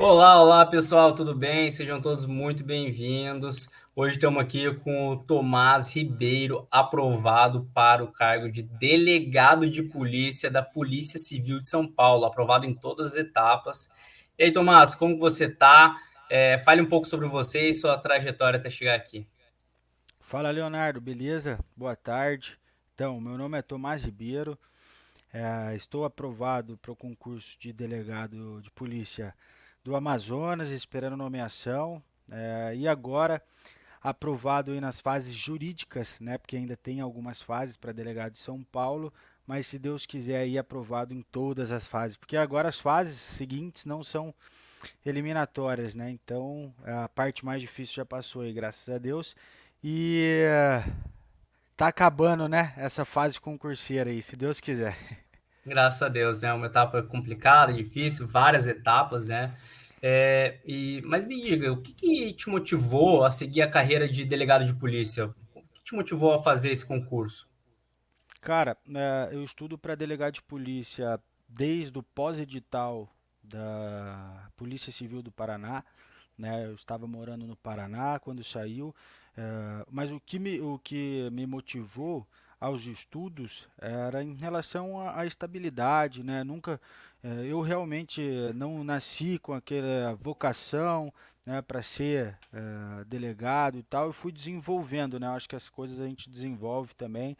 Olá, olá pessoal, tudo bem? Sejam todos muito bem-vindos. Hoje estamos aqui com o Tomás Ribeiro, aprovado para o cargo de delegado de polícia da Polícia Civil de São Paulo, aprovado em todas as etapas. E aí, Tomás, como você está? Fale um pouco sobre você e sua trajetória até chegar aqui. Fala, Leonardo, beleza? Boa tarde. Então, meu nome é Tomás Ribeiro, estou aprovado para o concurso de delegado de polícia do Amazonas, esperando nomeação, e agora aprovado aí nas fases jurídicas, né? Porque ainda tem algumas fases para delegado de São Paulo, mas se Deus quiser aí aprovado em todas as fases, porque agora as fases seguintes não são eliminatórias, né? Então a parte mais difícil já passou aí, graças a Deus. E tá acabando, né? Essa fase concurseira aí, se Deus quiser. Graças a Deus, né? Uma etapa complicada, difícil, várias etapas, né? Mas me diga, o que que te motivou a seguir a carreira de delegado de polícia? O que te motivou a fazer esse concurso? Cara, eu estudo para delegado de polícia desde o pós-edital da Polícia Civil do Paraná, né? Eu estava morando no Paraná quando saiu, mas o que me motivou aos estudos era em relação à estabilidade, né? Nunca, eu realmente não nasci com aquela vocação, né, para ser delegado e tal. Eu fui desenvolvendo, né? Eu acho que as coisas a gente desenvolve também.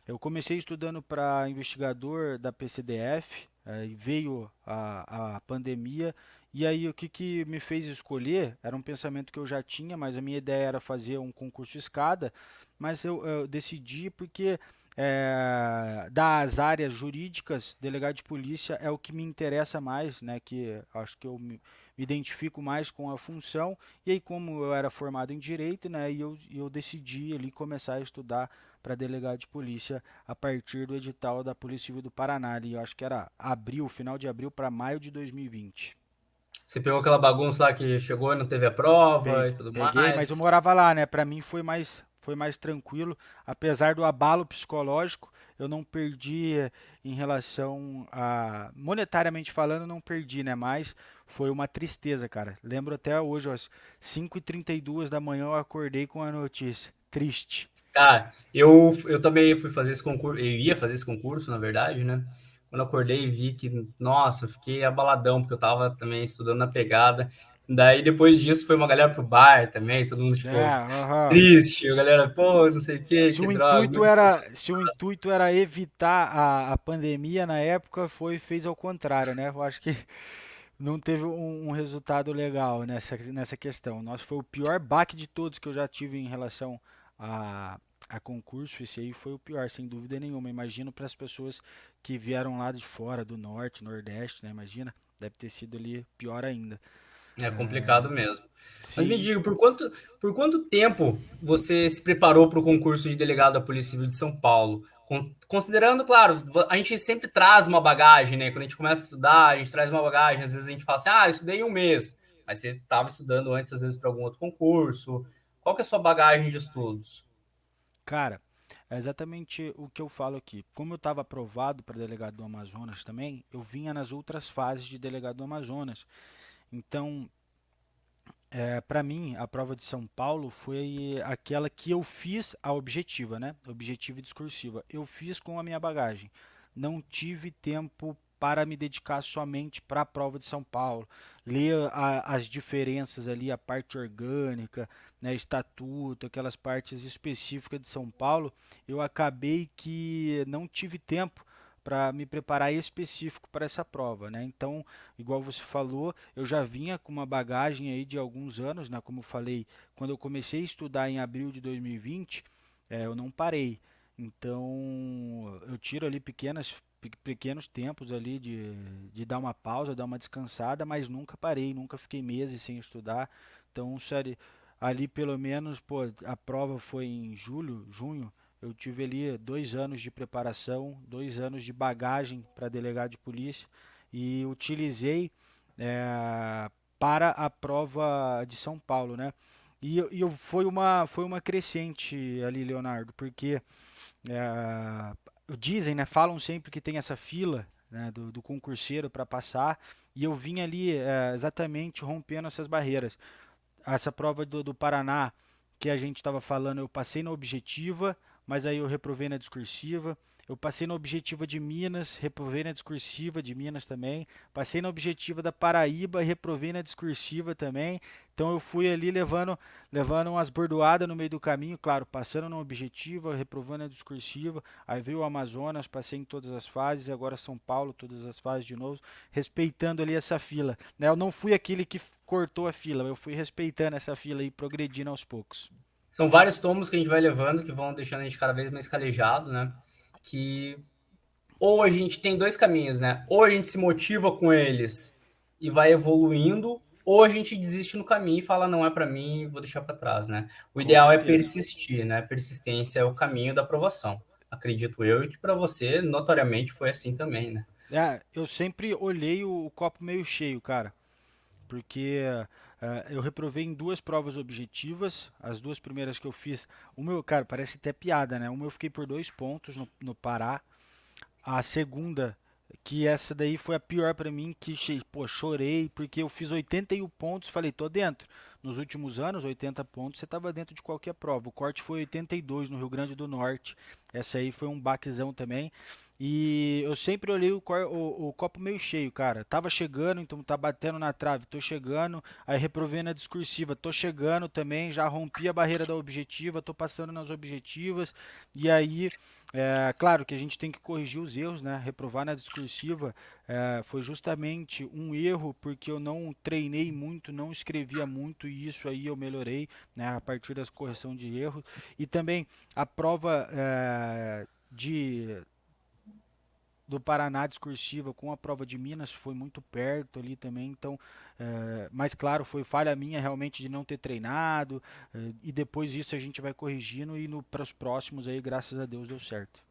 Eu comecei estudando para investigador da PCDF, e veio a pandemia, e aí o que me fez escolher era um pensamento que eu já tinha, mas a minha ideia era fazer um concurso escada, mas eu decidi porque das áreas jurídicas, delegado de polícia é o que me interessa mais, né? Que acho que me identifico mais com a função, e aí como eu era formado em direito, né? E eu decidi ali começar a estudar para delegado de polícia a partir do edital da Polícia Civil do Paraná. Ali, eu acho que era abril, final de abril para maio de 2020. Você pegou aquela bagunça lá que chegou e não teve a prova e tudo Peguei, mas eu mais? morava lá, né? Para mim foi mais tranquilo, apesar do abalo psicológico, eu não perdi em relação a monetariamente falando, não perdi, né? Mas foi uma tristeza, cara. Lembro até hoje, às 5h32 da manhã eu acordei com a notícia. Triste. Cara, eu também fui fazer esse concurso, eu ia fazer esse concurso, na verdade, né? Quando eu acordei e vi que, nossa, eu fiquei abaladão, porque eu tava também estudando na pegada. Daí, depois disso, foi uma galera pro bar também, todo mundo, É, tipo, aham. triste, a galera, pô, não sei o que, Se que o droga, intuito muitas era, pessoas. se o intuito era evitar a pandemia na época, fez ao contrário, né? Eu acho que não teve um resultado legal nessa questão. Nossa, foi o pior baque de todos que eu já tive em relação a, a concurso. Esse aí foi o pior, sem dúvida nenhuma. Imagino para as pessoas que vieram lá de fora, do norte, nordeste, né? Imagina, deve ter sido ali pior ainda. É complicado mesmo. Mas me Sim, diga, por quanto tempo você se preparou para o concurso de delegado da Polícia Civil de São Paulo? Considerando, claro, a gente sempre traz uma bagagem, né? Quando a gente começa a estudar, a gente traz uma bagagem. Às vezes a gente fala assim, ah, eu estudei um mês. Mas você estava estudando antes, às vezes, para algum outro concurso. Qual que é a sua bagagem de estudos? cara, é exatamente o que eu falo aqui. Como eu estava aprovado para delegado do Amazonas também, eu vinha nas outras fases de delegado do Amazonas. Então, para mim, a prova de São Paulo foi aquela que eu fiz a objetiva, né? Objetiva e discursiva. Eu fiz com a minha bagagem. Não tive tempo para me dedicar somente para a prova de São Paulo, ler as diferenças ali, a parte orgânica, né, estatuto, aquelas partes específicas de São Paulo. Eu acabei que não tive tempo para me preparar específico para essa prova, né? Então, igual você falou, eu já vinha com uma bagagem aí de alguns anos, né? Como eu falei, quando eu comecei a estudar em abril de 2020, eu não parei. Então, eu tiro ali pequenos tempos ali de dar uma pausa, dar uma descansada, mas nunca parei, nunca fiquei meses sem estudar. Então, sério, ali pelo menos, pô, a prova foi em julho, junho, eu tive ali 2 anos de preparação, 2 anos de bagagem para delegado de polícia e utilizei para a prova de São Paulo, né? Foi uma crescente ali, Leonardo, porque dizem, né? Falam sempre que tem essa fila, né, do concurseiro para passar, e eu vim ali exatamente rompendo essas barreiras. Essa prova do Paraná que a gente estava falando, eu passei na objetiva, mas aí eu reprovei na discursiva. Eu passei na objetiva de Minas, reprovei na discursiva de Minas também. Passei na objetiva da Paraíba, reprovei na discursiva também. Então eu fui ali levando umas bordoadas no meio do caminho, claro, passando na objetiva, reprovando na discursiva. Aí veio o Amazonas, passei em todas as fases, e agora São Paulo, todas as fases de novo, respeitando ali essa fila, né? Eu não fui aquele que cortou a fila, eu fui respeitando essa fila e progredindo aos poucos. São vários tomos que a gente vai levando que vão deixando a gente cada vez mais calejado, né? Que ou a gente tem dois caminhos, né? Ou a gente se motiva com eles e vai evoluindo, ou a gente desiste no caminho e fala não é para mim, vou deixar para trás, né? O Com ideal é certeza. persistir, né? Persistência é o caminho da aprovação. Acredito eu e que para você notoriamente foi assim também, né? Eu sempre olhei o copo meio cheio, cara, porque eu reprovei em duas provas objetivas, as duas primeiras que eu fiz, o meu, cara, parece até piada, né? Uma eu fiquei por 2 pontos no Pará, a segunda, que essa daí foi a pior pra mim, que pô, chorei, porque eu fiz 81 pontos, falei, tô dentro. Nos últimos anos, 80 pontos, você tava dentro de qualquer prova. O corte foi 82 no Rio Grande do Norte. Essa aí foi um baquezão também. E eu sempre olhei o copo meio cheio, cara. Tava chegando, então tá batendo na trave, tô chegando. Aí reprovei na discursiva, tô chegando também, já rompi a barreira da objetiva, tô passando nas objetivas. E aí claro que a gente tem que corrigir os erros, né? Reprovar na discursiva foi justamente um erro porque eu não treinei muito, não escrevia muito e isso aí eu melhorei, né? A partir da correção de erros. E também a prova de do Paraná discursiva com a prova de Minas foi muito perto ali também, então, mas claro, foi falha minha realmente de não ter treinado, e depois isso a gente vai corrigindo e para os próximos aí, graças a Deus, deu certo.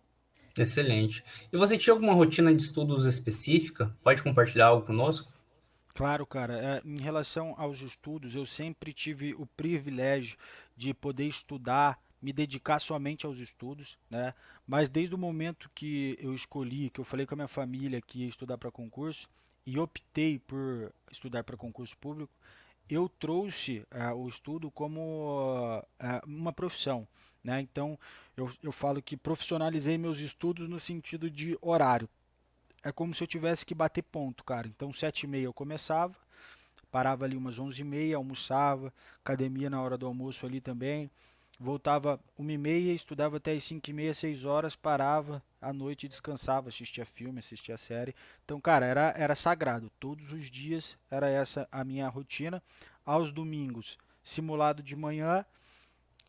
Excelente. E você tinha alguma rotina de estudos específica? Pode compartilhar algo conosco? Claro, cara. Em relação aos estudos, eu sempre tive o privilégio de poder estudar, me dedicar somente aos estudos, né? Mas desde o momento que eu escolhi, que eu falei com a minha família que ia estudar para concurso e optei por estudar para concurso público, eu trouxe o estudo como uma profissão, né? Então, eu falo que profissionalizei meus estudos no sentido de horário. É como se eu tivesse que bater ponto, cara. Então, 7h30 eu começava, parava ali umas 11h30, almoçava, academia na hora do almoço ali também. Voltava 1h30, estudava até as 5h30, 6 horas, parava à noite e descansava, assistia filme, assistia série. Então, cara, era sagrado. Todos os dias era essa a minha rotina. Aos domingos, simulado de manhã,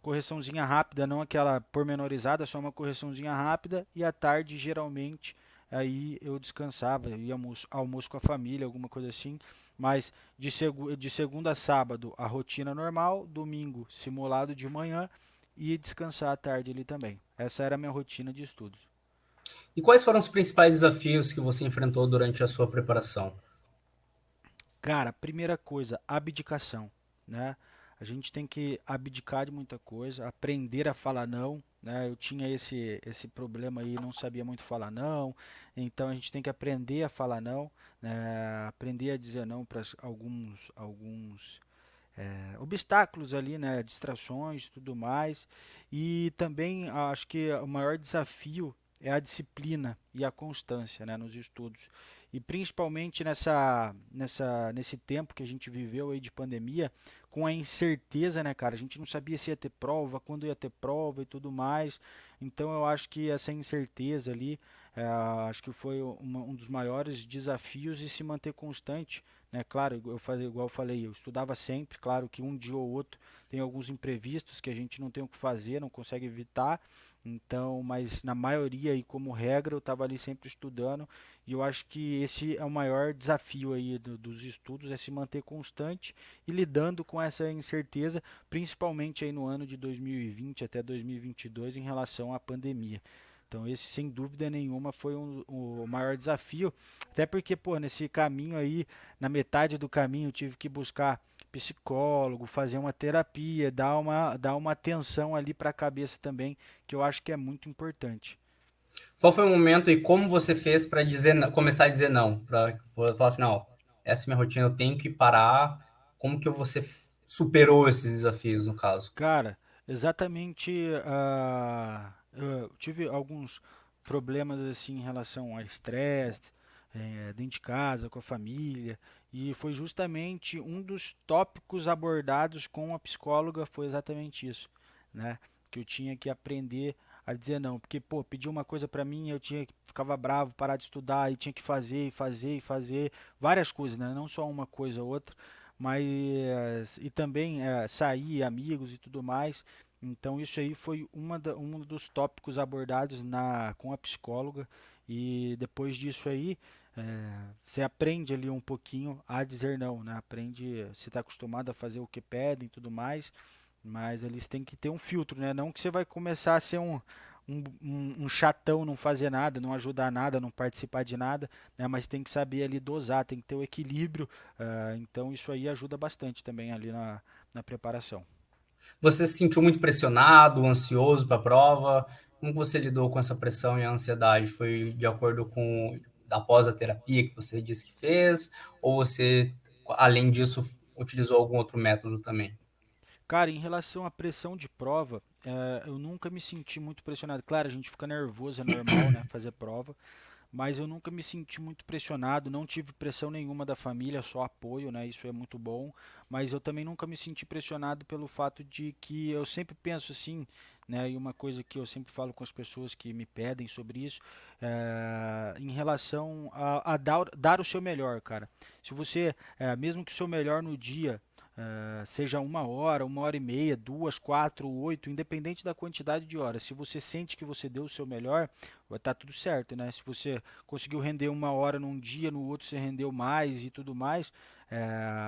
correçãozinha rápida, não aquela pormenorizada, só uma correçãozinha rápida. E à tarde, geralmente, aí eu descansava, ia almoço com a família, alguma coisa assim. Mas de segunda a sábado, a rotina normal, domingo, simulado de manhã e descansar à tarde ali também. Essa era a minha rotina de estudos. E quais foram os principais desafios que você enfrentou durante a sua preparação? Cara, primeira coisa, abdicação, né? A gente tem que abdicar de muita coisa, aprender a falar não, né? Eu tinha esse problema aí, não sabia muito falar não, então a gente tem que aprender a falar não, né? Aprender a dizer não para alguns obstáculos ali, né? Distrações, e tudo mais. E também acho que o maior desafio é a disciplina e a constância, né, nos estudos. E principalmente nesse tempo que a gente viveu aí de pandemia, com a incerteza, né, cara? A gente não sabia se ia ter prova, quando ia ter prova e tudo mais. Então eu acho que essa incerteza ali, acho que foi um dos maiores desafios e se manter constante, né? Claro, eu fazia igual eu falei, eu estudava sempre, claro que um dia ou outro tem alguns imprevistos que a gente não tem o que fazer, não consegue evitar. Então, mas na maioria e como regra, eu estava ali sempre estudando e eu acho que esse é o maior desafio aí dos estudos, é se manter constante e lidando com essa incerteza, principalmente aí no ano de 2020 até 2022 em relação à pandemia. Então esse sem dúvida nenhuma foi o maior desafio, até porque, pô, nesse caminho aí, na metade do caminho, eu tive que buscar psicólogo, fazer uma terapia, dar uma atenção ali para a cabeça também, que eu acho que é muito importante. Qual foi o momento e como você fez para dizer, começar a dizer não? Para falar assim, não, essa é minha rotina, eu tenho que parar. Como que você superou esses desafios, no caso? Cara, exatamente. Eu tive alguns problemas assim em relação a estresse, dentro de casa, com a família, e foi justamente um dos tópicos abordados com a psicóloga foi exatamente isso, né? Que eu tinha que aprender a dizer não, porque pô, pediu uma coisa pra mim, eu tinha que ficava bravo, parar de estudar e tinha que fazer e fazer e fazer várias coisas, né? Não só uma coisa ou outra, mas e também sair, amigos e tudo mais. Então isso aí foi um dos tópicos abordados com a psicóloga e depois disso aí você aprende ali um pouquinho a dizer não, né? Aprende, você está acostumado a fazer o que pedem e tudo mais, mas eles têm que ter um filtro, né? Não que você vai começar a ser um chatão, não fazer nada, não ajudar nada, não participar de nada, né? Mas tem que saber ali dosar, tem que ter o equilíbrio. Então isso aí ajuda bastante também ali na preparação. Você se sentiu muito pressionado, ansioso para a prova? Como você lidou com essa pressão e a ansiedade? Foi de acordo com após a terapia que você disse que fez? Ou você, além disso, utilizou algum outro método também? Cara, em relação à pressão de prova, eu nunca me senti muito pressionado. Claro, a gente fica nervoso, é normal, né, fazer prova, mas eu nunca me senti muito pressionado, não tive pressão nenhuma da família, só apoio, né? Isso é muito bom, mas eu também nunca me senti pressionado pelo fato de que eu sempre penso assim, né? E uma coisa que eu sempre falo com as pessoas que me pedem sobre isso, em relação a dar o seu melhor, cara. Se você, mesmo que o seu melhor no dia seja 1 hora, 1 hora e meia, 2, 4, 8, independente da quantidade de horas. Se você sente que você deu o seu melhor, vai estar tudo certo, né? Se você conseguiu render 1 hora num dia, no outro você rendeu mais e tudo mais,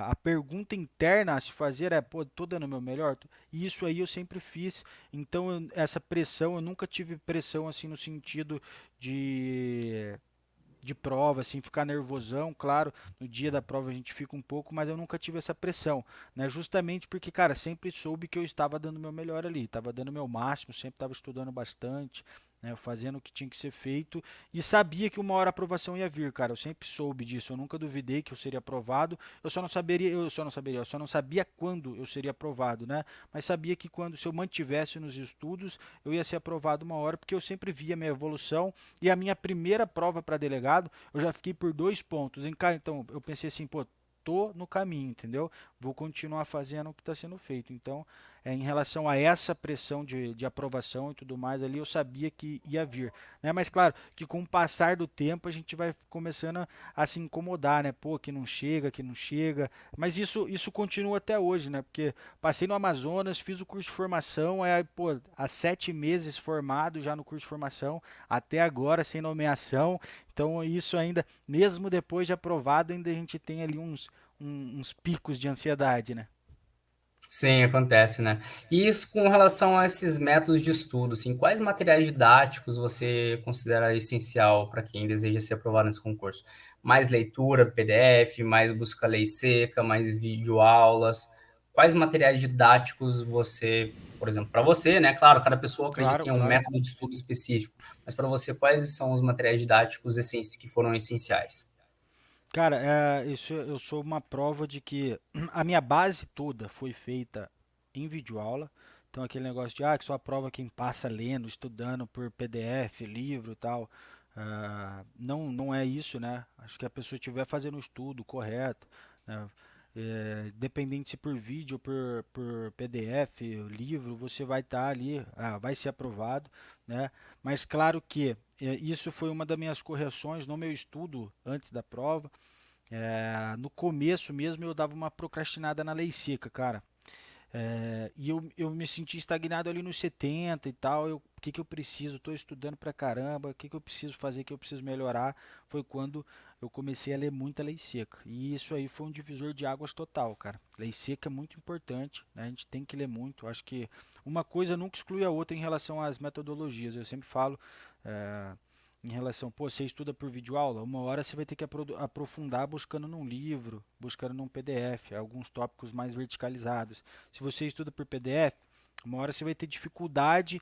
a pergunta interna a se fazer é, pô, tô dando o meu melhor? E isso aí eu sempre fiz, então essa pressão, eu nunca tive pressão assim no sentido de de prova, assim, ficar nervosão, claro, no dia da prova a gente fica um pouco, mas eu nunca tive essa pressão, né? Justamente porque, cara, sempre soube que eu estava dando o meu melhor ali, estava dando o meu máximo, sempre estava estudando bastante, né? Fazendo o que tinha que ser feito e sabia que 1 hora a aprovação ia vir, cara. Eu sempre soube disso, eu nunca duvidei que eu seria aprovado. Eu só não sabia quando eu seria aprovado, né? Mas sabia que quando se eu mantivesse nos estudos, eu ia ser aprovado 1 hora, porque eu sempre via minha evolução e a minha primeira prova para delegado, eu já fiquei por 2 pontos. Então, eu pensei assim, pô, tô no caminho, entendeu? Vou continuar fazendo o que está sendo feito. Então, em relação a essa pressão de aprovação e tudo mais ali, eu sabia que ia vir, né? Mas claro, que com o passar do tempo a gente vai começando a se incomodar, né? Pô, que não chega, que não chega. Mas isso continua até hoje, né? Porque passei no Amazonas, fiz o curso de formação, pô, há 7 meses formado já no curso de formação, até agora sem nomeação. Então isso ainda, mesmo depois de aprovado, ainda a gente tem ali uns picos de ansiedade, né? Sim, acontece, né? E isso com relação a esses métodos de estudo, assim, quais materiais didáticos você considera essencial para quem deseja ser aprovado nesse concurso? Mais leitura, PDF, mais busca lei seca, mais videoaulas? Quais materiais didáticos você, por exemplo, para você, né? Claro, cada pessoa acredita Claro, que é um claro. método de estudo específico, mas para você, quais são os materiais didáticos que foram essenciais? Cara, isso eu sou uma prova de que a minha base toda foi feita em videoaula. Então aquele negócio de que só aprova quem passa lendo, estudando por PDF, livro e tal. Não, não é isso, né? Acho que a pessoa estiver fazendo o estudo correto, né? Dependente se por vídeo ou por PDF, livro, você vai estar ali, vai ser aprovado, né? Mas claro que isso foi uma das minhas correções no meu estudo antes da prova. No começo mesmo eu dava uma procrastinada na lei seca, cara. E eu me senti estagnado ali nos 70 e tal. O que, que eu preciso? Estou estudando pra caramba. O que, que eu preciso fazer? O que eu preciso melhorar? Foi quando eu comecei a ler muita lei seca. E isso aí foi um divisor de águas total, cara. Lei seca é muito importante, né? A gente tem que ler muito. Acho que uma coisa nunca exclui a outra em relação às metodologias. Eu sempre falo. é, Em relação, pô, você estuda por videoaula, 1 hora você vai ter que aprofundar buscando num livro, buscando num PDF, alguns tópicos mais verticalizados. Se você estuda por PDF, Uma hora você vai ter dificuldade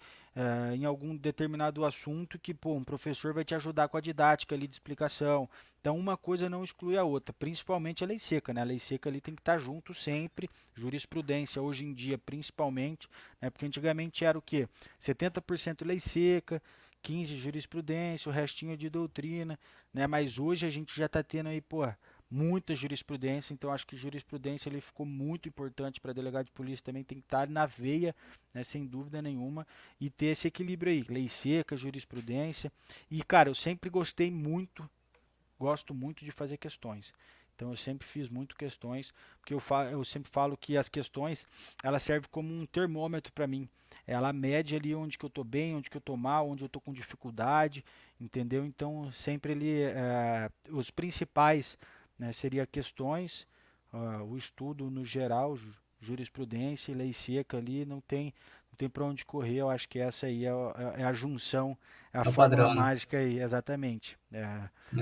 em algum determinado assunto que, pô, um professor vai te ajudar com a didática ali de explicação. Então, uma coisa não exclui a outra, principalmente a lei seca, né? A lei seca ali tem que estar junto sempre, jurisprudência hoje em dia principalmente, né? Porque antigamente era o quê? 70% lei seca, 15 jurisprudência, o restinho de doutrina, né? Mas hoje a gente já está tendo aí, pô, muita jurisprudência, então acho que jurisprudência ele ficou muito importante para delegado de polícia também tem que estar na veia, né, sem dúvida nenhuma, e ter esse equilíbrio aí, lei seca, jurisprudência. E cara, eu sempre gostei muito, gosto muito de fazer questões. Então eu sempre fiz muito questões, porque eu sempre falo que as questões, ela serve como um termômetro para mim. Ela mede ali onde que eu estou bem, onde que eu estou mal, onde eu estou com dificuldade, entendeu? Então sempre ali os principais, né, seria questões, o estudo no geral, jurisprudência e lei seca ali, não tem para onde correr. Eu acho que essa aí é a junção, é a É o fórmula padrão, né? mágica aí, exatamente.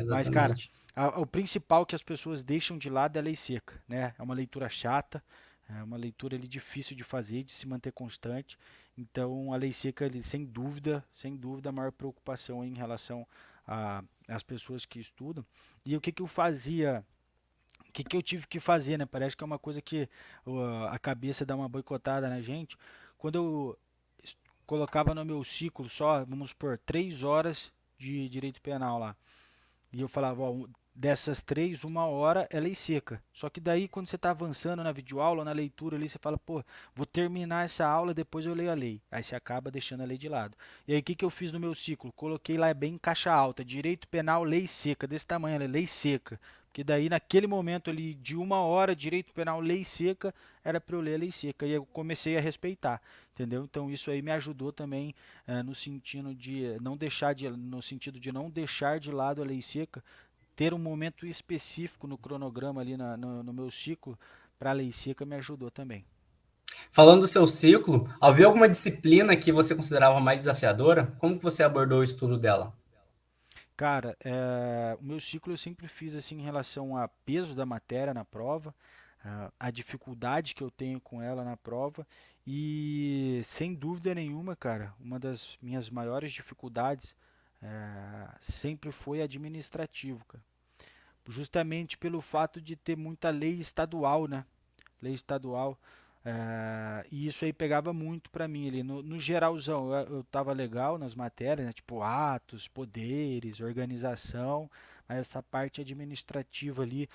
Mas, cara, Exatamente. o principal que as pessoas deixam de lado é a lei seca, né? É uma leitura chata, é uma leitura ali, difícil de fazer, de se manter constante. Então, a lei seca, ali, sem dúvida, a maior preocupação em relação às pessoas que estudam. E o que, que eu fazia? O que, que eu tive que fazer, né? Parece que é uma coisa que a cabeça dá uma boicotada na gente. Quando eu colocava no meu ciclo só, vamos supor, 3 horas de direito penal lá. E eu falava, ó, dessas três, 1 hora é lei seca. Só que daí, quando você está avançando na videoaula, na leitura ali, você fala, pô, vou terminar essa aula, depois eu leio a lei. Aí você acaba deixando a lei de lado. E aí, o que, que eu fiz no meu ciclo? Coloquei lá bem em caixa alta, direito penal, lei seca, desse tamanho, lei seca. Porque daí, naquele momento ali, de 1 hora, direito penal, lei seca, era para eu ler a lei seca. E eu comecei a respeitar, entendeu? Então, isso aí me ajudou também no sentido de não deixar de lado a lei seca, ter um momento específico no cronograma ali no meu ciclo para a lei seca me ajudou também. Falando do seu ciclo, havia alguma disciplina que você considerava mais desafiadora? Como que você abordou o estudo dela? Cara, o meu ciclo eu sempre fiz assim em relação a peso da matéria na prova, a dificuldade que eu tenho com ela na prova e sem dúvida nenhuma, cara, uma das minhas maiores dificuldades sempre foi administrativo, cara. Justamente pelo fato de ter muita lei estadual, né? Lei estadual. E isso aí pegava muito para mim ali. No geralzão, eu tava legal nas matérias, né? Tipo atos, poderes, organização, mas essa parte administrativa ali,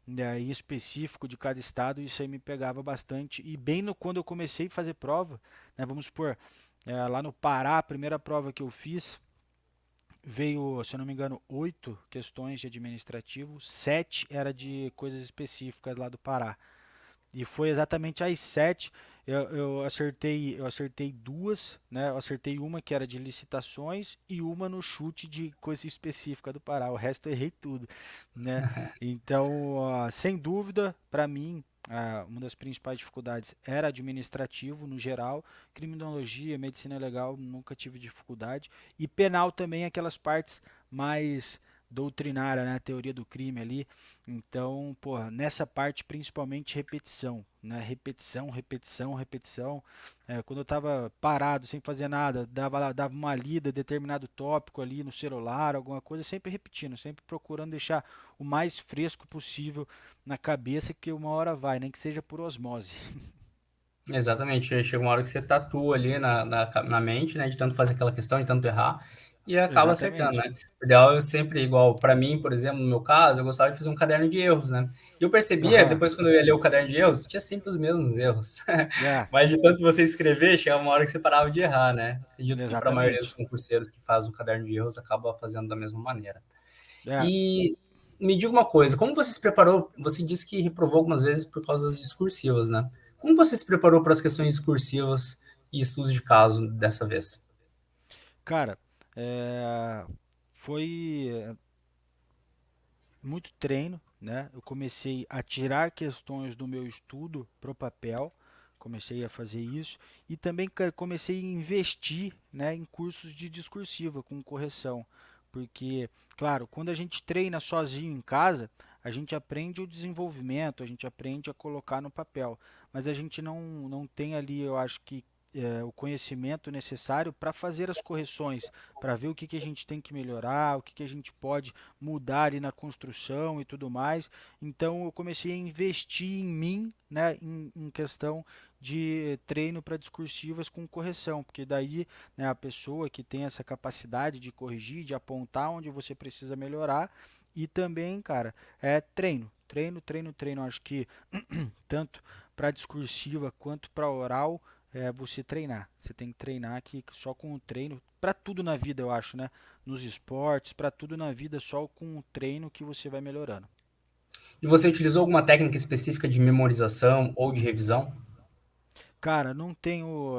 né, em específico de cada estado, isso aí me pegava bastante. E bem quando eu comecei a fazer prova, né? Vamos supor, lá no Pará, a primeira prova que eu fiz, veio, se eu não me engano, 8 questões de administrativo, 7 era de coisas específicas lá do Pará. E foi exatamente às 7. Eu acertei duas, né? Eu acertei uma que era de licitações e uma no chute de coisa específica do Pará. O resto eu errei tudo, né? Então, sem dúvida, para mim, uma das principais dificuldades era administrativo no geral, criminologia, medicina legal, nunca tive dificuldade e penal também, aquelas partes mais doutrinária, né, a teoria do crime ali. Então, porra, nessa parte principalmente repetição, né? Repetição, repetição, repetição. Quando eu estava parado, sem fazer nada, dava uma lida, determinado tópico ali no celular, alguma coisa, sempre repetindo, sempre procurando deixar o mais fresco possível na cabeça, que uma hora vai, nem que seja por osmose. Exatamente, chega uma hora que você tatua ali na mente, né, de tanto fazer aquela questão, de tanto errar, e acaba acertando, Exatamente. né? O ideal é sempre igual, para mim, por exemplo, no meu caso, eu gostava de fazer um caderno de erros, né? E eu percebia, Aham. depois quando eu ia ler o caderno de erros, tinha sempre os mesmos erros. É, Mas de tanto você escrever, chegava uma hora que você parava de errar, né? Acredito que para a maioria dos exatamente. concurseiros que faz o caderno de erros, acaba fazendo da mesma maneira. É, E me diga uma coisa, como você se preparou? Você disse que reprovou algumas vezes por causa das discursivas, né? Como você se preparou para as questões discursivas e estudos de caso dessa vez? cara, é, foi muito treino, né? Eu comecei a tirar questões do meu estudo pro papel, comecei a fazer isso e também comecei a investir, né, em cursos de discursiva com correção, porque, claro, quando a gente treina sozinho em casa, a gente aprende o desenvolvimento, a gente aprende a colocar no papel, mas a gente não tem ali, eu acho que o conhecimento necessário para fazer as correções, para ver o que a gente tem que melhorar, o que a gente pode mudar ali na construção e tudo mais. Então eu comecei a investir em mim, né, em questão de treino para discursivas com correção, porque daí, né, a pessoa que tem essa capacidade de corrigir, de apontar onde você precisa melhorar, e também, cara, é treino, treino, treino, treino. Acho que tanto para discursiva quanto para oral é você treinar. Você tem que treinar que só com o treino, para tudo na vida eu acho, né? Nos esportes, para tudo na vida, só com o treino que você vai melhorando. E você utilizou alguma técnica específica de memorização ou de revisão? Cara, não tenho,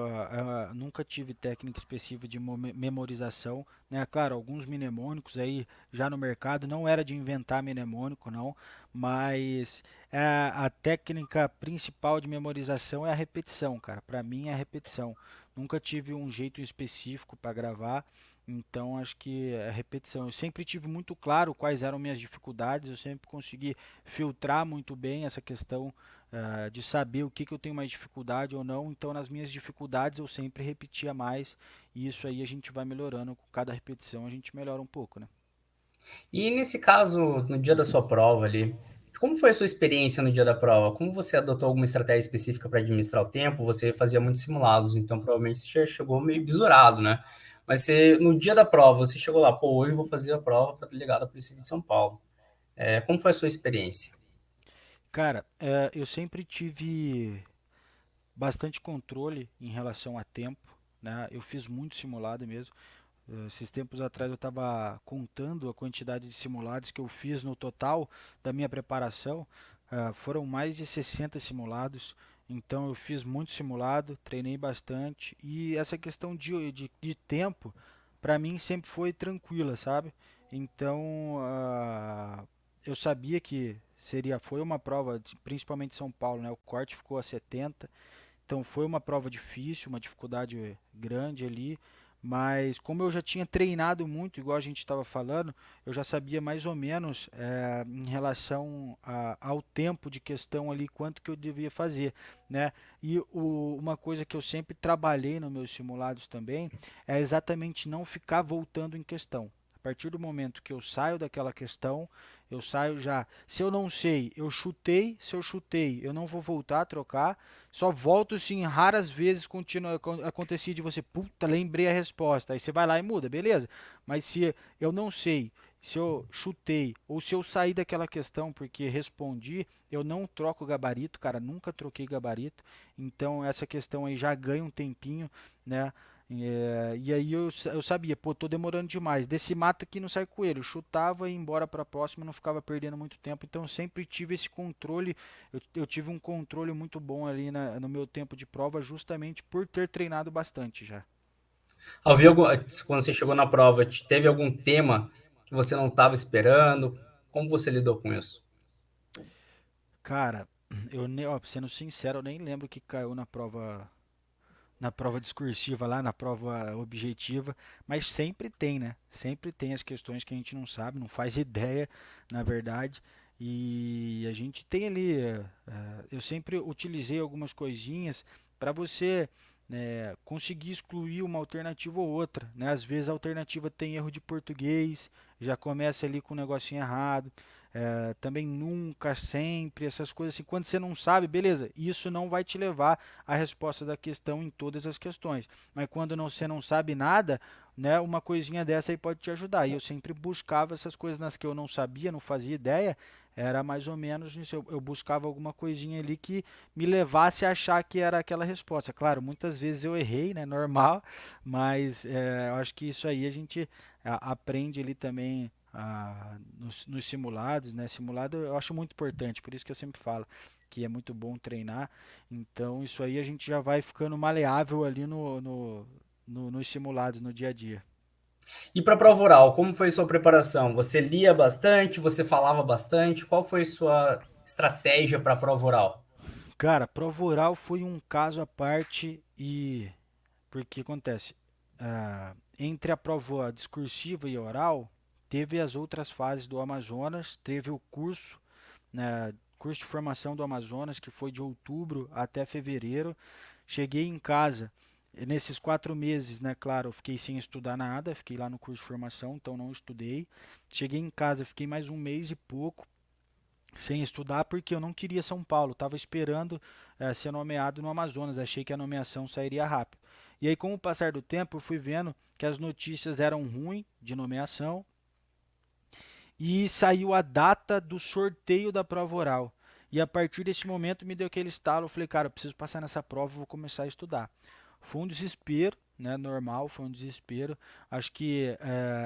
nunca tive técnica específica de memorização, né? Claro, alguns mnemônicos aí já no mercado, não era de inventar mnemônico, não, mas a técnica principal de memorização é a repetição, cara. Para mim é a repetição. Nunca tive um jeito específico para gravar, então acho que é a repetição. Eu sempre tive muito claro quais eram minhas dificuldades, eu sempre consegui filtrar muito bem essa questão de saber o que eu tenho mais dificuldade ou não. Então, nas minhas dificuldades, eu sempre repetia mais. E isso aí a gente vai melhorando. Com cada repetição, a gente melhora um pouco, né? E nesse caso, no dia da sua prova ali, como foi a sua experiência no dia da prova? Como você adotou alguma estratégia específica para administrar o tempo? Você fazia muitos simulados, então provavelmente você já chegou meio bisurado, né? Mas você, no dia da prova, você chegou lá, pô, hoje eu vou fazer a prova para delegado da Polícia de São Paulo. Como foi a sua experiência? Cara, eu sempre tive bastante controle em relação a tempo, né? Eu fiz muito simulado mesmo. Esses tempos atrás eu estava contando a quantidade de simulados que eu fiz no total da minha preparação. Foram mais de 60 simulados. Então eu fiz muito simulado, treinei bastante. E essa questão de tempo, para mim sempre foi tranquila, sabe? Então eu sabia que foi uma prova, principalmente em São Paulo, né? O corte ficou a 70. Então foi uma prova difícil, uma dificuldade grande ali, mas como eu já tinha treinado muito, igual a gente estava falando, eu já sabia mais ou menos em relação ao tempo de questão ali, quanto que eu devia fazer, né? E uma coisa que eu sempre trabalhei nos meus simulados também é exatamente não ficar voltando em questão. A partir do momento que eu saio daquela questão, eu saio já. Se eu não sei, eu chutei. Se eu chutei, eu não vou voltar a trocar. Só volto se em raras vezes acontecia de você, puta, lembrei a resposta. Aí você vai lá e muda, beleza. Mas se eu não sei, se eu chutei ou se eu saí daquela questão porque respondi, eu não troco gabarito, cara, nunca troquei gabarito. Então essa questão aí já ganha um tempinho, né? E aí eu sabia, pô, tô demorando demais. Desse mato aqui não sai coelho. Eu chutava e ia embora para a próxima, não ficava perdendo muito tempo. Então eu sempre tive esse controle. Eu tive um controle muito bom ali no meu tempo de prova, justamente por ter treinado bastante já. Quando você chegou na prova, teve algum tema que você não estava esperando? Como você lidou com isso? Cara, ó, sendo sincero, eu nem lembro o que caiu na prova discursiva lá, na prova objetiva, mas sempre tem, né? Sempre tem as questões que a gente não sabe, não faz ideia, na verdade. E a gente tem ali, eu sempre utilizei algumas coisinhas para você conseguir excluir uma alternativa ou outra, né? Às vezes a alternativa tem erro de português, já começa ali com um negocinho errado. Também nunca, sempre, essas coisas assim. Quando você não sabe, beleza, isso não vai te levar à resposta da questão em todas as questões. Mas quando você não sabe nada, né, uma coisinha dessa aí pode te ajudar. E eu sempre buscava essas coisas nas que eu não sabia, não fazia ideia. Era mais ou menos isso. Eu buscava alguma coisinha ali que me levasse a achar que era aquela resposta. Claro, muitas vezes eu errei, né? Normal, mas eu acho que isso aí a gente aprende ali também nos simulados, né? Simulado eu acho muito importante, por isso que eu sempre falo que é muito bom treinar. Então isso aí a gente já vai ficando maleável ali nos simulados, no dia a dia. E para a prova oral, como foi sua preparação? Você lia bastante? Você falava bastante? Qual foi sua estratégia para a prova oral? Cara, prova oral foi um caso à parte e porque acontece, entre a prova discursiva e oral, teve as outras fases do Amazonas, teve o curso, né, curso de formação do Amazonas, que foi de outubro até fevereiro. Cheguei em casa, nesses 4 meses, né, claro, eu fiquei sem estudar nada, fiquei lá no curso de formação, então não estudei. Cheguei em casa, fiquei mais um mês e pouco sem estudar porque eu não queria São Paulo, estava esperando ser nomeado no Amazonas, achei que a nomeação sairia rápido. E aí, com o passar do tempo, eu fui vendo que as notícias eram ruins de nomeação e saiu a data do sorteio da prova oral. E a partir desse momento me deu aquele estalo, eu falei, cara, eu preciso passar nessa prova, vou começar a estudar. Foi um desespero, né, normal, foi um desespero. Acho que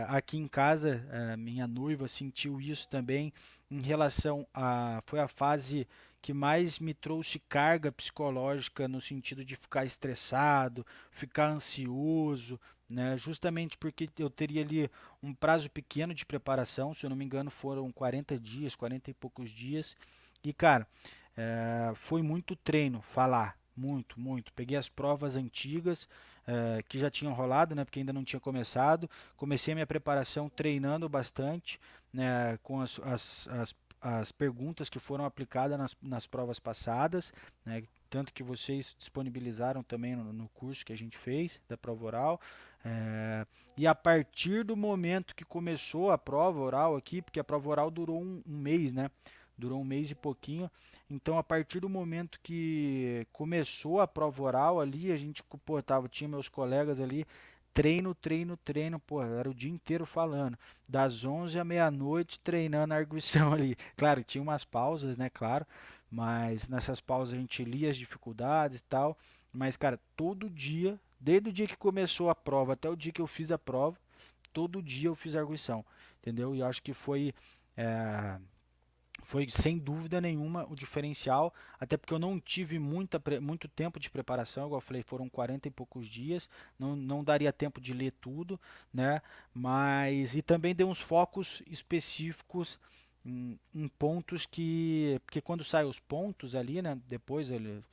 aqui em casa, minha noiva sentiu isso também em relação a, foi a fase que mais me trouxe carga psicológica no sentido de ficar estressado, ficar ansioso, né, justamente porque eu teria ali um prazo pequeno de preparação, se eu não me engano foram 40 dias, 40 e poucos dias, e cara, foi muito treino, falar, muito, muito. Peguei as provas antigas que já tinham rolado, né, porque ainda não tinha começado. Comecei a minha preparação treinando bastante, né, com as perguntas que foram aplicadas nas provas passadas, né, tanto que vocês disponibilizaram também no curso que a gente fez da prova oral. E a partir do momento que começou a prova oral aqui, porque a prova oral durou um mês, né? Durou um mês e pouquinho. Então, a partir do momento que começou a prova oral ali, a gente, pô, tinha meus colegas ali, treino, treino, treino, pô, era o dia inteiro falando. Das 11 à meia-noite treinando a arguição ali. Claro, tinha umas pausas, né, claro, mas nessas pausas a gente lia as dificuldades e tal. Mas, cara, todo dia, desde o dia que começou a prova até o dia que eu fiz a prova, todo dia eu fiz arguição, entendeu? E eu acho que é, foi sem dúvida nenhuma o diferencial, até porque eu não tive muito tempo de preparação, igual eu falei, foram 40 e poucos dias, não daria tempo de ler tudo, né? Mas, e também dei uns focos específicos em pontos porque quando sai os pontos ali, né? Depois,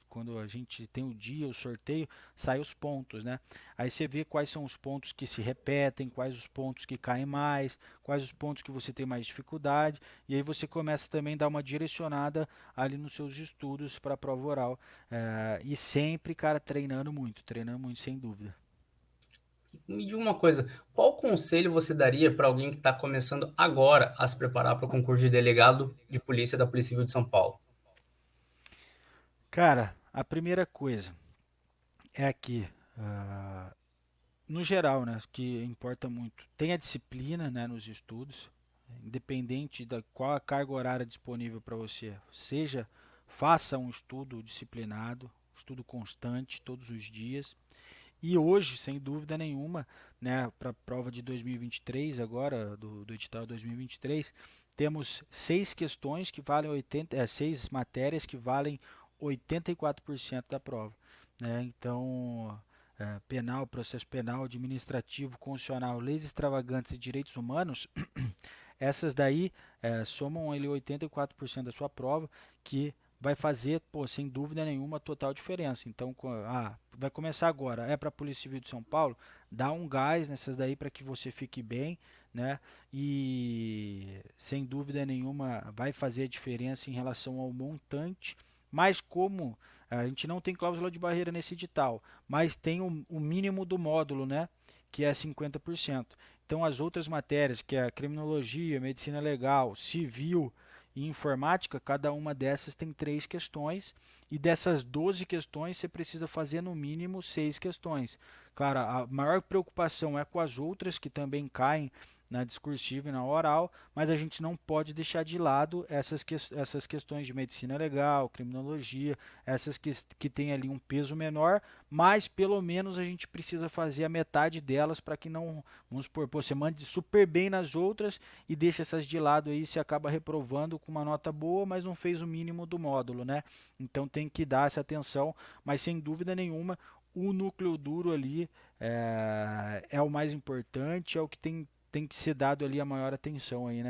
quando a gente tem o dia, o sorteio, sai os pontos, né? Aí você vê quais são os pontos que se repetem, quais os pontos que caem mais, quais os pontos que você tem mais dificuldade, e aí você começa também a dar uma direcionada ali nos seus estudos para a prova oral. E sempre, cara, treinando muito, sem dúvida. Me diga uma coisa, qual conselho você daria para alguém que está começando agora a se preparar para o concurso de delegado de polícia da Polícia Civil de São Paulo? Cara, a primeira coisa é que, ah, no geral, né, que importa muito, tenha disciplina, né, nos estudos, independente da qual a carga horária disponível para você, seja faça um estudo disciplinado, estudo constante todos os dias. E hoje, sem dúvida nenhuma, né, para a prova de 2023, agora, do edital 2023, temos 6 questões que valem 6 matérias que valem 84% da prova. Né? Então, penal, processo penal, administrativo, constitucional, leis extravagantes e direitos humanos, essas daí somam ele 84% da sua prova, que vai fazer, pô, sem dúvida nenhuma, total diferença. Então, vai começar agora, é para a Polícia Civil de São Paulo, dá um gás nessas daí para que você fique bem, né? E sem dúvida nenhuma vai fazer a diferença em relação ao montante, mas como a gente não tem cláusula de barreira nesse edital, mas tem o mínimo do módulo, né? Que é 50%. Então, as outras matérias, que é a criminologia, medicina legal, civil e informática, cada uma dessas tem 3 questões, e dessas 12 questões você precisa fazer no mínimo 6 questões. Claro, a maior preocupação é com as outras que também caem na discursiva e na oral, mas a gente não pode deixar de lado essas questões de medicina legal, criminologia, essas que têm ali um peso menor, mas pelo menos a gente precisa fazer a metade delas para que não, vamos supor, pô, você mande super bem nas outras e deixa essas de lado aí, você acaba reprovando com uma nota boa, mas não fez o mínimo do módulo, né? Então tem que dar essa atenção, mas sem dúvida nenhuma, o núcleo duro ali é o mais importante, é o que tem que ser dado ali a maior atenção aí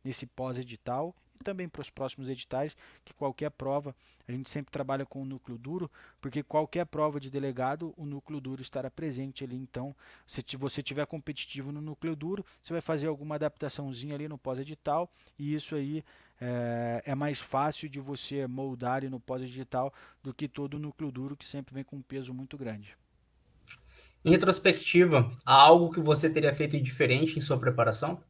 nesse pós-edital e também para os próximos editais, que qualquer prova, a gente sempre trabalha com o núcleo duro, porque qualquer prova de delegado, o núcleo duro estará presente ali. Então, se você tiver competitivo no núcleo duro, você vai fazer alguma adaptaçãozinha ali no pós-edital, e isso aí é mais fácil de você moldar ali no pós-edital do que todo o núcleo duro, que sempre vem com um peso muito grande. Em retrospectiva, há algo que você teria feito diferente em sua preparação?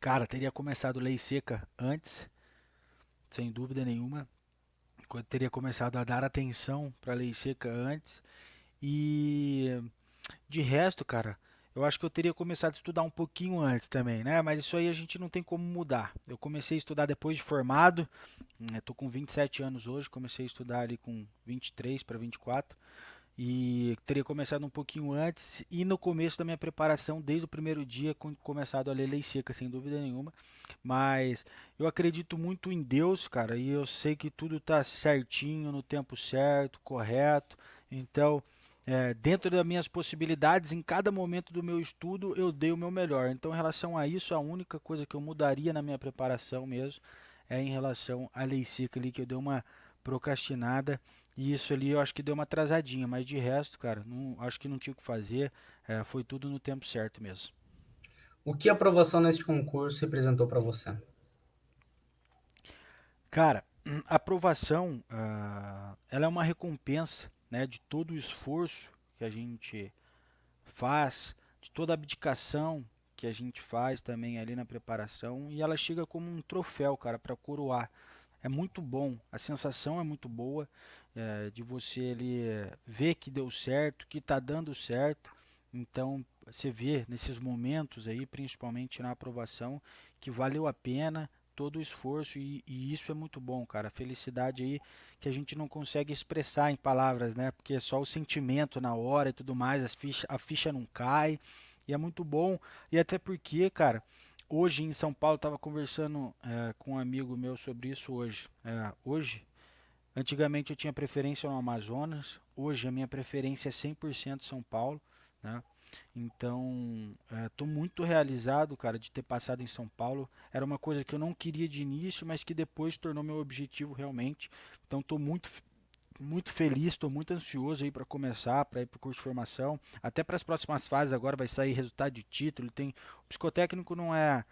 Cara, teria começado lei seca antes, sem dúvida nenhuma. Teria começado a dar atenção para a lei seca antes. E de resto, cara, eu acho que eu teria começado a estudar um pouquinho antes também, né? Mas isso aí a gente não tem como mudar. Eu comecei a estudar depois de formado, eu tô com 27 anos hoje, comecei a estudar ali com 23 para 24 e teria começado um pouquinho antes e no começo da minha preparação, desde o primeiro dia, começado a ler Lei Seca, sem dúvida nenhuma. Mas eu acredito muito em Deus, cara, e eu sei que tudo tá certinho, no tempo certo, correto. Então, dentro das minhas possibilidades, em cada momento do meu estudo, eu dei o meu melhor. Então, em relação a isso, a única coisa que eu mudaria na minha preparação mesmo é em relação à Lei Seca ali, que eu dei uma procrastinada e isso ali eu acho que deu uma atrasadinha, mas de resto, cara, não, acho que não tinha o que fazer, foi tudo no tempo certo mesmo. O que a aprovação neste concurso representou para você? Cara, a aprovação, ela é uma recompensa, né, de todo o esforço que a gente faz, de toda a abdicação que a gente faz também ali na preparação, e ela chega como um troféu, cara, para coroar. É muito bom, a sensação é muito boa, de você ali ver que deu certo, que está dando certo. Então você vê nesses momentos aí, principalmente na aprovação, que valeu a pena todo o esforço e isso é muito bom, cara. A felicidade aí que a gente não consegue expressar em palavras, né? Porque é só o sentimento na hora e tudo mais, a ficha não cai e é muito bom. E até porque, cara, hoje em São Paulo, estava conversando com um amigo meu sobre isso hoje. Hoje, antigamente eu tinha preferência no Amazonas, hoje a minha preferência é 100% São Paulo, né? Então, estou muito realizado, cara, de ter passado em São Paulo. Era uma coisa que eu não queria de início, mas que depois tornou meu objetivo realmente. Então, estou muito feliz, estou muito ansioso aí para começar, para ir para o curso de formação, até para as próximas fases agora vai sair resultado de título, tem o psicotécnico não é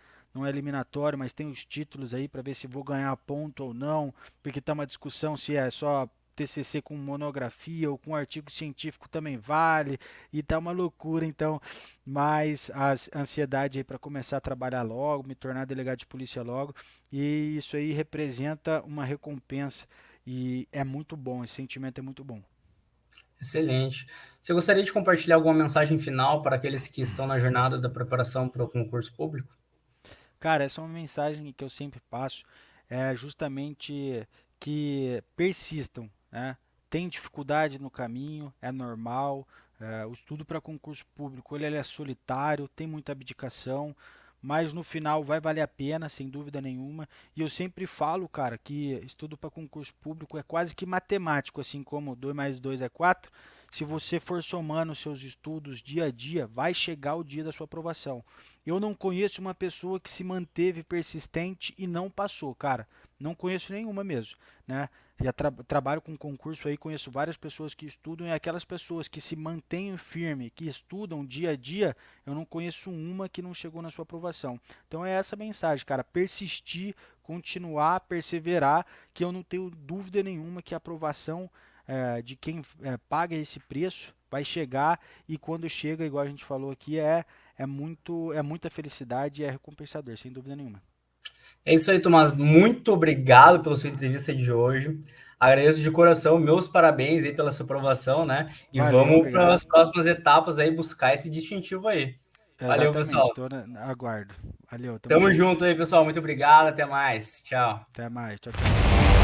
eliminatório, mas tem os títulos aí para ver se vou ganhar ponto ou não, porque tá uma discussão se é só TCC com monografia ou com artigo científico também vale, e tá uma loucura então, mas a ansiedade aí para começar a trabalhar logo, me tornar delegado de polícia logo, e isso aí representa uma recompensa e é muito bom, esse sentimento é muito bom. Excelente. Você gostaria de compartilhar alguma mensagem final para aqueles que estão na jornada da preparação para o concurso público? Cara, essa é uma mensagem que eu sempre passo, é justamente que persistam, né? Tem dificuldade no caminho, é normal. O estudo para concurso público ele é solitário, tem muita abdicação, mas no final vai valer a pena, sem dúvida nenhuma. E eu sempre falo, cara, que estudo para concurso público é quase que matemático, assim como 2 mais 2 é 4. Se você for somando os seus estudos dia a dia, vai chegar o dia da sua aprovação. Eu não conheço uma pessoa que se manteve persistente e não passou, cara. Não conheço nenhuma mesmo, né? Já trabalho com concurso aí, conheço várias pessoas que estudam e aquelas pessoas que se mantêm firme, que estudam dia a dia, eu não conheço uma que não chegou na sua aprovação. Então é essa a mensagem, cara, persistir, continuar, perseverar, que eu não tenho dúvida nenhuma que a aprovação de quem paga esse preço vai chegar e quando chega, igual a gente falou aqui, é muita felicidade e é recompensador, sem dúvida nenhuma. É isso aí, Tomás. Muito obrigado pela sua entrevista de hoje. Agradeço de coração, meus parabéns aí pela sua aprovação, né? E Valeu, vamos para obrigado. as próximas etapas aí buscar esse distintivo aí. Valeu, Exatamente, pessoal. estou aguardo. Valeu, tamo Tamo junto. junto aí, pessoal. Muito obrigado. Até mais. Tchau. Até mais, tchau, tchau.